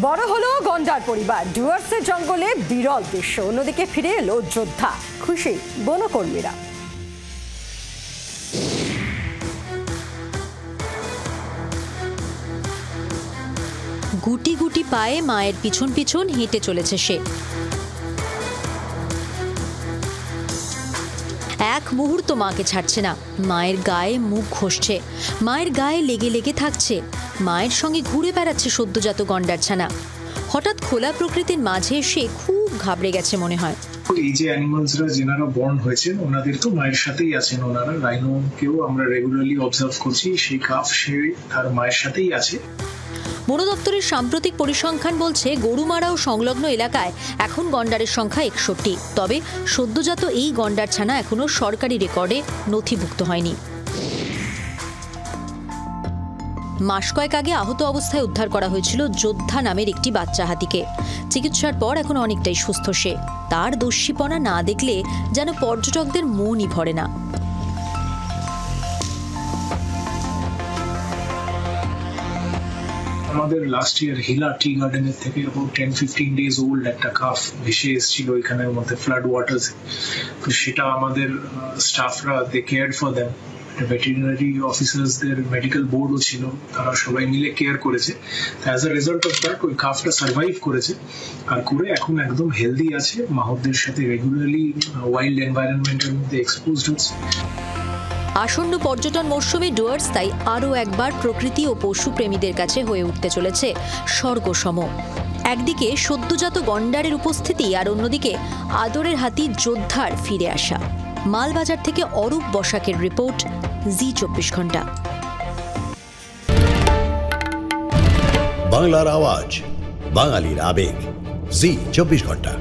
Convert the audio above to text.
বড় হলো গন্ডার পরিবার, ডুয়ার্সের জঙ্গলে বিরল দৃশ্য। অন্যদিকে ফিরে এলো যোদ্ধা, খুশি বনকর্মীরা। গুটি গুটি পায়ে মায়ের পিছন পিছন হেঁটে চলেছে সে। এক মুহূর্ত মাকে ছাড়ছে না, মায়ের গায়ে মুখ ঘষছে, মায়ের গায়ে লেগে লেগে থাকছে, মায়ের সঙ্গে ঘুরে বেড়াচ্ছে সদ্যজাত গন্ডার ছানা। হঠাৎ খোলা প্রকৃতির মাঝে এসে খুব ঘাবড়ে গেছে মনে হয়। এই যে অ্যানিমালসরা যেনারা বর্ন হয়েছেন ওনাদের তো মায়ের সাথেই আছেন, ওনারা রাইনোকেও আমরা রেগুলারলি অবজার্ভ করছি, সেই কাফ সে তার মায়ের সাথেই আছে। বন দপ্তরের সাম্প্রতিক পরিসংখ্যান বলছে গরুমারা ও সংলগ্ন এলাকায় এখন গন্ডারের সংখ্যা 61। তবে সদ্যজাত এই গন্ডার ছানা এখনো সরকারি রেকর্ডে নথিভুক্ত হয়নি। মাস কয়েক আগে আহত অবস্থায় উদ্ধার করা হয়েছিল যোদ্ধা নামের একটি বাচ্চা হাতিকে। চিকিৎসার পর এখন অনেকটাই সুস্থ সে। তার দস্যিপনা না দেখলে যেন পর্যটকদের মনই ভরে না। আমাদের লাস্ট ইয়ার হিলা টি গার্ডেনের থেকে about 10-15 days old একটা কাফ ভেসে এসেছিল এখানের মধ্যে ফ্লাড ওয়াটার্স। তো সেটা আমাদের স্টাফরা they care for them, veterinary অফিসার্সদের মেডিকেল বোর্ডও ছিল, তারা সবাই মিলে কেয়ার করেছে। As a result of that ওই কাফটা সার্ভাইভ করেছে আর করে এখন একদম হেলদি আছে, মাহদের সাথে রেগুলারলি ওয়াইল্ড এনভায়রনমেন্টের মধ্যে এক্সপোজড হচ্ছে। আসন্ন পর্যটন মরশুমে ডুয়ার্স তাই আরও একবার প্রকৃতি ও পশু প্রেমীদের কাছে হয়ে উঠতে চলেছে স্বর্গসম। একদিকে সদ্যজাত গন্ডারের উপস্থিতি আর অন্যদিকে আদরের হাতি যোদ্ধার ফিরে আসা। মালবাজার থেকে অরূপ বসাকের রিপোর্ট, জি 24 ঘন্টা। বাংলার আওয়াজ, বাঙালির আবেগ, জি 24 ঘন্টা।